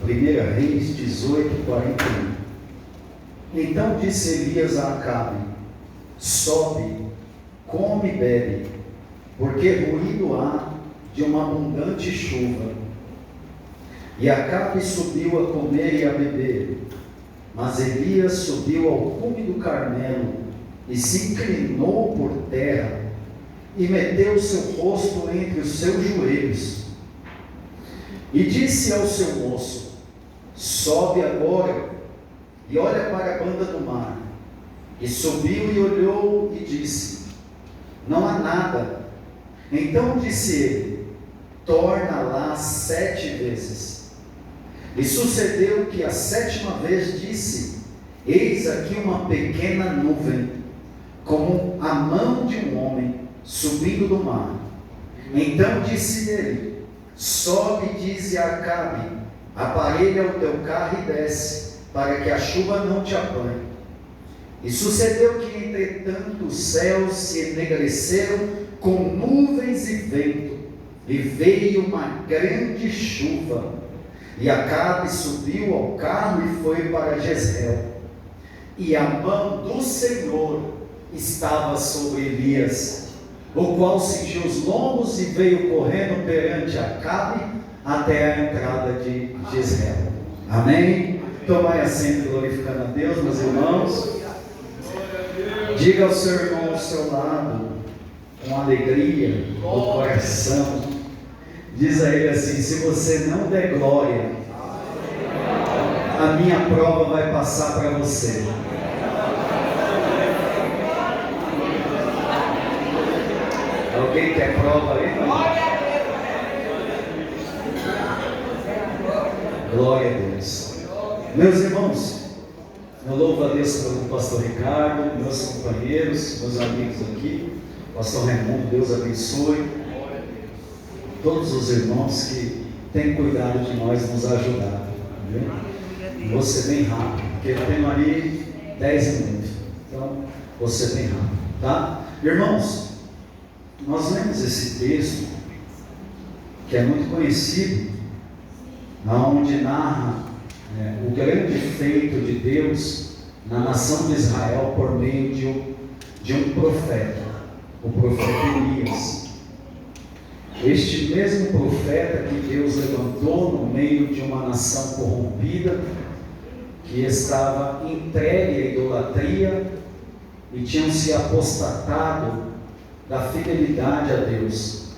1 Reis 18:41. Então disse Elias a Acabe: sobe, come e bebe, porque ruído há de uma abundante chuva. E Acabe subiu a comer e a beber. Mas Elias subiu ao cume do Carmelo e se inclinou por terra e meteu seu rosto entre os seus joelhos. E disse ao seu moço: sobe agora e olha para a banda do mar. E subiu e olhou e disse: não há nada. Então disse ele: torna lá 7 vezes. E sucedeu que a 7ª vez disse: eis aqui uma pequena nuvem, como a mão de um homem, subindo do mar. Então disse ele: sobe e dize a Acabe: aparelha o teu carro e desce, para que a chuva não te apanhe. E sucedeu que, entretanto, os céus se enegreceram com nuvens e vento, e veio uma grande chuva. E Acabe subiu ao carro e foi para Jezreel. E a mão do Senhor estava sobre Elias, o qual cingiu os lombos e veio correndo perante Acabe até a entrada de Jezreel. Amém? Tomai assento glorificando a Deus, meus irmãos. Diga ao seu irmão ao seu lado, com alegria no coração, diz a ele assim: se você não der glória, a minha prova vai passar para você. Alguém quer prova aí? Glória a Deus. Meus irmãos, eu louvo a Deus pelo pastor Ricardo, meus companheiros, meus amigos aqui, pastor Raimundo, Deus abençoe todos os irmãos que têm cuidado de nós, nos ajudar. Vou ser bem rápido, porque eu tenho ali 10 minutos, então vou ser bem rápido, tá? Irmãos, nós lemos esse texto, que é muito conhecido, onde narra o grande feito de Deus na nação de Israel por meio de um profeta, o profeta Elias. Este mesmo profeta que Deus levantou no meio de uma nação corrompida, que estava entregue à idolatria e tinham se apostatado da fidelidade a Deus.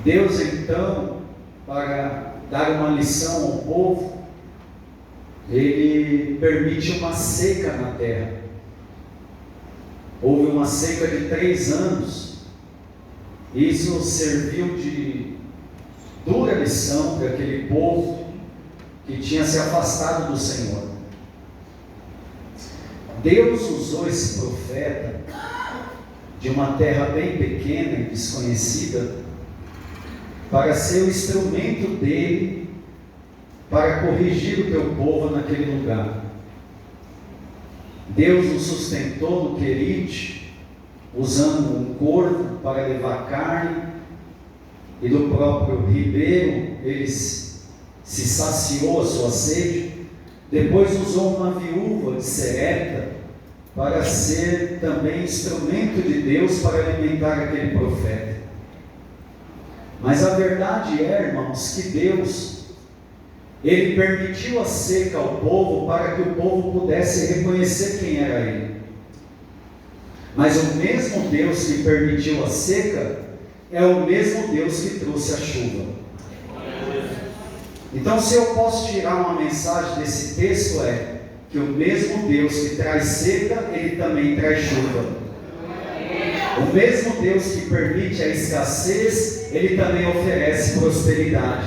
Deus então, para dar uma lição ao povo, ele permite uma seca na terra. Houve uma seca de 3 anos. Isso serviu de dura lição para aquele povo que tinha se afastado do Senhor. Deus usou esse profeta de uma terra bem pequena e desconhecida para ser o instrumento dele para corrigir o teu povo naquele lugar. Deus o sustentou no Querite, usando um corvo para levar carne, e do próprio ribeiro ele se saciou a sua sede. Depois usou uma viúva de Serepta para ser também instrumento de Deus para alimentar aquele profeta. Mas a verdade é, irmãos, que Deus, ele permitiu a seca ao povo para que o povo pudesse reconhecer quem era ele. Mas o mesmo Deus que permitiu a seca é o mesmo Deus que trouxe a chuva. Então, se eu posso tirar uma mensagem desse texto, é que o mesmo Deus que traz seca, ele também traz chuva. O mesmo Deus que permite a escassez, ele também oferece prosperidade.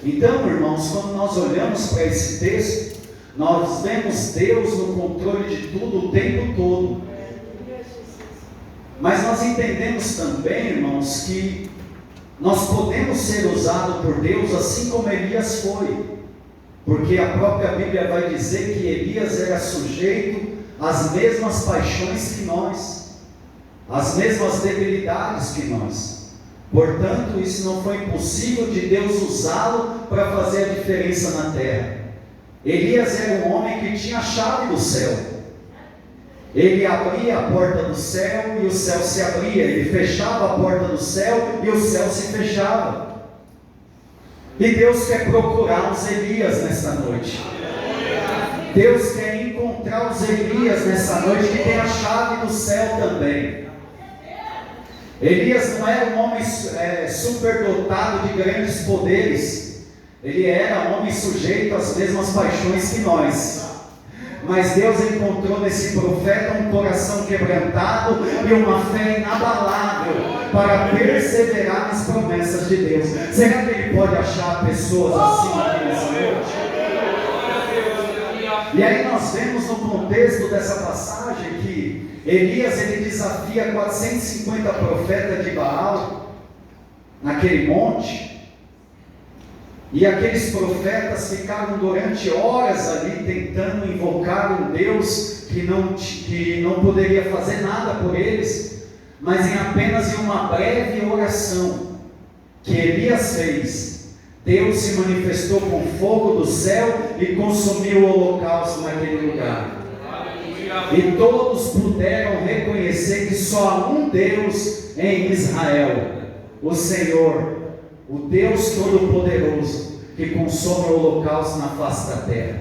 Então, irmãos, quando nós olhamos para esse texto, nós vemos Deus no controle de tudo o tempo todo. Mas nós entendemos também, irmãos, que nós podemos ser usados por Deus assim como Elias foi. Porque a própria Bíblia vai dizer que Elias era sujeito às mesmas paixões que nós, às mesmas debilidades que nós. Portanto, isso não foi impossível de Deus usá-lo para fazer a diferença na terra. Elias era um homem que tinha a chave do céu. Ele abria a porta do céu e o céu se abria. Ele fechava a porta do céu e o céu se fechava. E Deus quer procurar os Elias nesta noite. Deus quer encontrar os Elias nessa noite que tem a chave do céu também. Elias não era um homem superdotado de grandes poderes. Ele era um homem sujeito às mesmas paixões que nós. Mas Deus encontrou nesse profeta um coração quebrantado e uma fé inabalável para perseverar nas promessas de Deus. Será que ele pode achar pessoas assim aqui nessa noite? E aí nós vemos no contexto dessa passagem que Elias ele desafia 450 profetas de Baal naquele monte. E aqueles profetas ficaram durante horas ali tentando invocar um Deus que não poderia fazer nada por eles, mas em apenas uma breve oração que Elias fez, Deus se manifestou com fogo do céu e consumiu o holocausto naquele lugar. E todos puderam reconhecer que só há um Deus em Israel, o Senhor, o Deus Todo-Poderoso, que consome o holocausto na face da terra.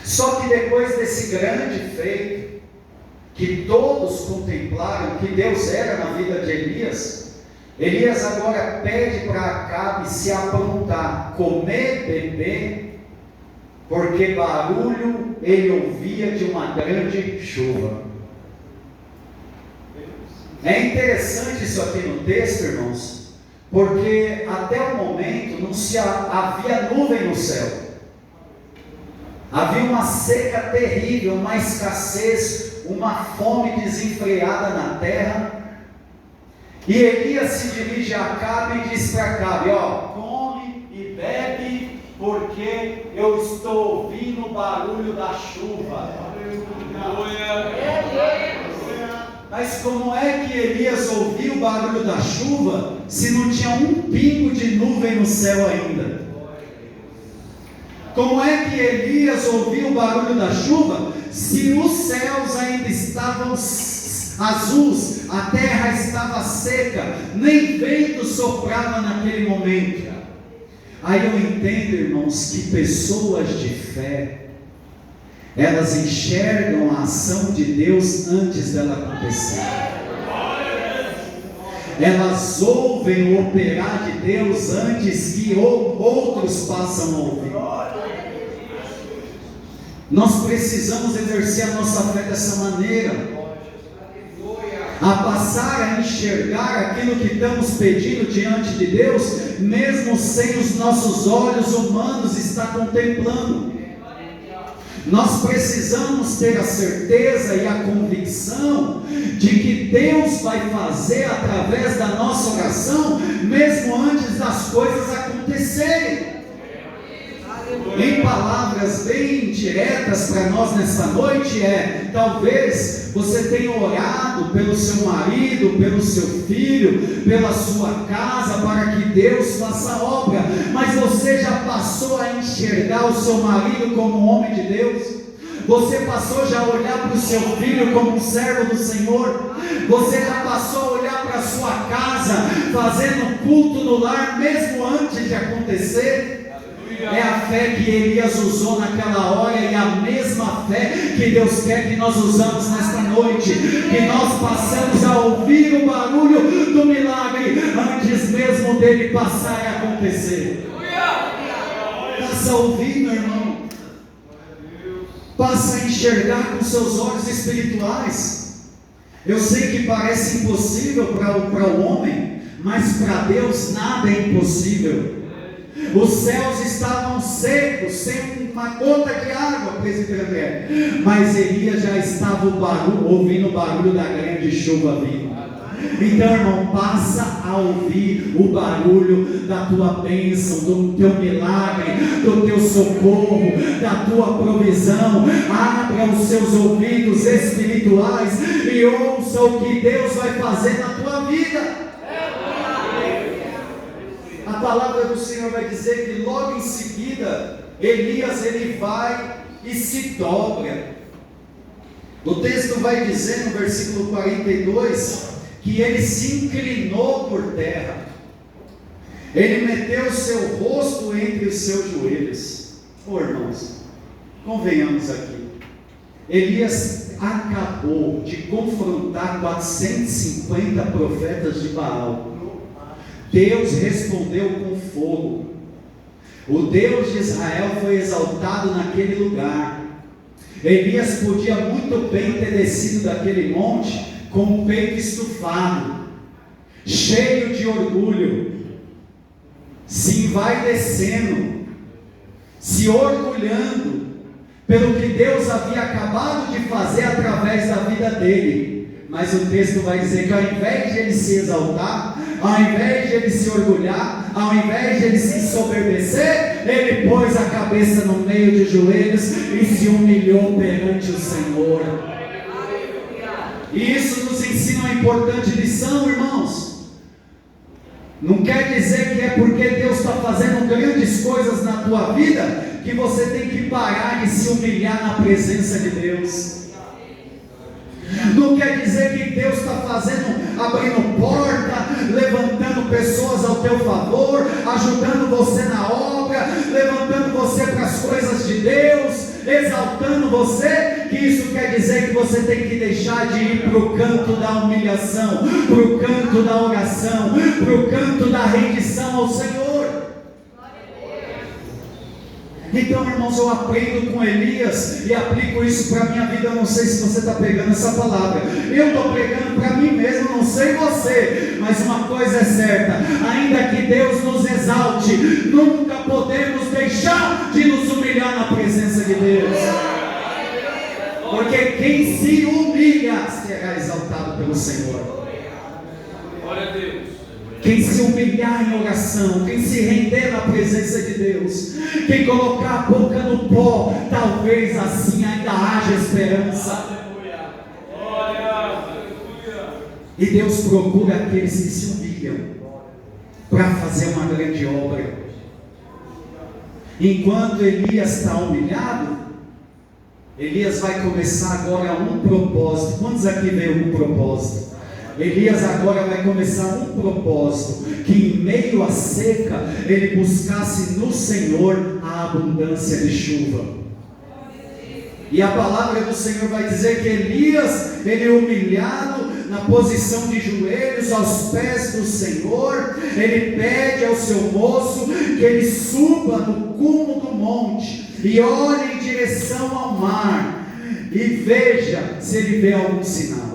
Só que depois desse grande feito, que todos contemplaram que Deus era na vida de Elias, Elias agora pede para Acabe se aprontar, comer, beber, porque barulho ele ouvia de uma grande chuva. É interessante isso aqui no texto, irmãos, porque até o momento não se havia nuvem no céu. Havia uma seca terrível, uma escassez, uma fome desenfreada na terra. E Elias se dirige a Acabe e diz para Acabe: come e bebe, porque eu estou ouvindo o barulho da chuva. Mas como é que Elias ouviu o barulho da chuva se não tinha um pingo de nuvem no céu ainda? Como é que Elias ouviu o barulho da chuva se os céus ainda estavam azuis, a terra estava seca, nem vento soprava naquele momento? Aí eu entendo, irmãos, que pessoas de fé, elas enxergam a ação de Deus antes dela acontecer. Elas ouvem o operar de Deus antes que outros passam a ouvir. Nós precisamos exercer a nossa fé dessa maneira, a passar a enxergar aquilo que estamos pedindo diante de Deus, mesmo sem os nossos olhos humanos estar contemplando. Nós precisamos ter a certeza e a convicção de que Deus vai fazer através da nossa oração, mesmo antes das coisas acontecerem. Em palavras bem diretas para nós nesta noite talvez você tenha orado pelo seu marido, pelo seu filho, pela sua casa, para que Deus faça a obra, mas você já passou a enxergar o seu marido como um homem de Deus? Você passou já a olhar para o seu filho como um servo do Senhor? Você já passou a olhar para a sua casa, fazendo culto no lar, mesmo antes de acontecer? É a fé que Elias usou naquela hora, e a mesma fé que Deus quer que nós usamos nesta noite, que nós passamos a ouvir o barulho do milagre antes mesmo dele passar a acontecer. Passa a ouvir, meu irmão. Passa a enxergar com seus olhos espirituais. Eu sei que parece impossível para o homem, mas para Deus nada é impossível. Os céus estavam secos, sem uma gota de água, presbítero André, mas Elias já estava ouvindo o barulho da grande chuva vindo. Então, irmão, passa a ouvir o barulho da tua bênção, do teu milagre, do teu socorro, da tua provisão. Abra os seus ouvidos espirituais e ouça o que Deus vai fazer na tua vida. a palavra do Senhor vai dizer que logo em seguida, Elias ele vai e se dobra. O texto vai dizer no versículo 42, que ele se inclinou por terra, ele meteu o seu rosto entre os seus joelhos. Irmãos, convenhamos aqui, Elias acabou de confrontar 450 profetas de Baal. Deus respondeu com fogo. O Deus de Israel foi exaltado naquele lugar. Elias podia muito bem ter descido daquele monte com o peito estufado, cheio de orgulho, se vai descendo, se orgulhando pelo que Deus havia acabado de fazer através da vida dele. Mas o texto vai dizer que ao invés de ele se exaltar, ao invés de ele se orgulhar, ao invés de ele se ensoberbecer, ele pôs a cabeça no meio de joelhos e se humilhou perante o Senhor. E isso nos ensina uma importante lição, irmãos. Não quer dizer que é porque Deus está fazendo grandes coisas na tua vida que você tem que parar de se humilhar na presença de Deus. Não quer dizer que Deus está abrindo porta, levantando pessoas ao teu favor, ajudando você na obra, levantando você para as coisas de Deus, exaltando você, que isso quer dizer que você tem que deixar de ir para o canto da humilhação, para o canto da oração, para o canto da rendição ao Senhor. Então, irmãos, eu aprendo com Elias e aplico isso para a minha vida. Eu não sei se você está pegando essa palavra. Eu estou pregando para mim mesmo, não sei você, mas uma coisa é certa: ainda que Deus nos exalte, nunca podemos deixar de nos humilhar na presença de Deus, porque quem se humilha será exaltado pelo Senhor. Glória a Deus. Quem se humilhar em oração, quem se render na presença de Deus, quem colocar a boca no pó, talvez assim ainda haja esperança. E Deus procura aqueles que se humilham para fazer uma grande obra. Enquanto Elias está humilhado, Elias vai começar agora um propósito. Quantos aqui veio um propósito? Elias agora vai começar um propósito, que em meio à seca, ele buscasse no Senhor a abundância de chuva. E a palavra do Senhor vai dizer que Elias, ele humilhado, na posição de joelhos aos pés do Senhor, ele pede ao seu moço que ele suba no cume do monte, e olhe em direção ao mar, e veja se ele vê algum sinal.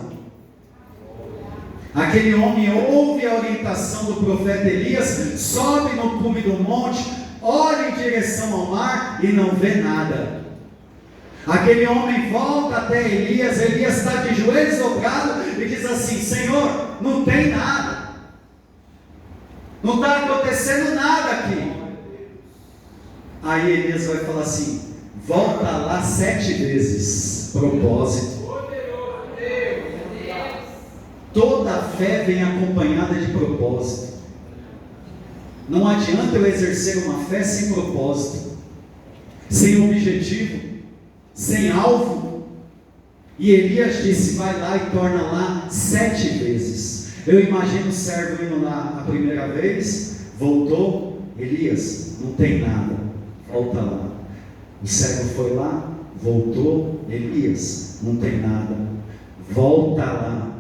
Aquele homem ouve a orientação do profeta Elias, sobe no cume do monte, olha em direção ao mar e não vê nada. Aquele homem volta até Elias, Elias está de joelhos dobrados e diz assim: Senhor, não tem nada, não está acontecendo nada aqui. Aí Elias vai falar assim: volta lá 7 vezes, propósito. Toda fé vem acompanhada de propósito. Não adianta eu exercer uma fé sem propósito, sem objetivo, sem alvo. E Elias disse: vai lá e torna lá 7 vezes. Eu imagino o servo indo lá a primeira vez, voltou, Elias, não tem nada, volta lá. O servo foi lá, voltou, Elias, não tem nada, volta lá.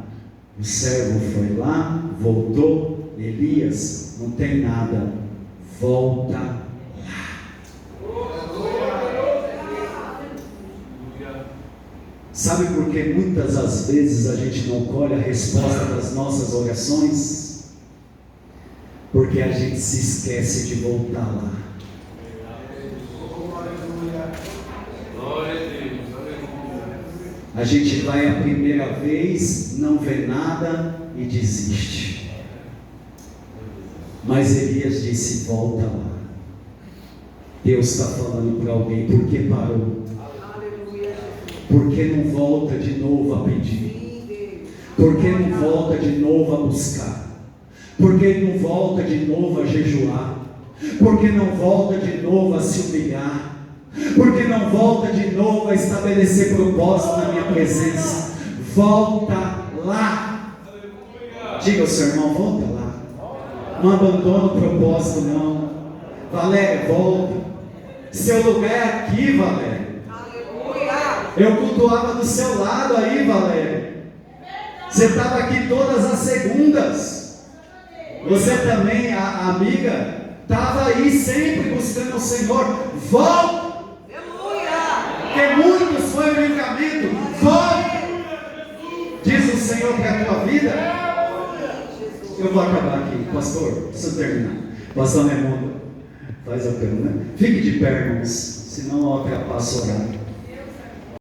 O servo foi lá, voltou, Elias, não tem nada, volta lá. Sabe por que muitas das vezes a gente não colhe a resposta das nossas orações? Porque a gente se esquece de voltar lá. A gente vai a primeira vez, não vê nada e desiste. Mas Elias disse: volta lá. Deus está falando para alguém: por que parou? Por que não volta de novo a pedir? Por que não volta de novo a buscar? Porque não volta de novo a jejuar, porque não volta de novo a se humilhar, porque não volta de novo a estabelecer propósito na minha presença. Volta lá. Diga ao seu irmão, volta lá. Não abandona o propósito não. Valéria, volta. Seu lugar é aqui, Valéria. Eu cultuava do seu lado aí, Valéria. Você estava aqui todas as segundas. Você também, a amiga, estava aí sempre buscando o Senhor. Volta. Porque muitos foi o livramento. Volta. Diz o Senhor para a tua vida. Eu vou acabar aqui, pastor. Preciso terminar. Pastor Raimundo, faz a pergunta. Fique de pé, irmãos. Senão eu ultrapasso o horário.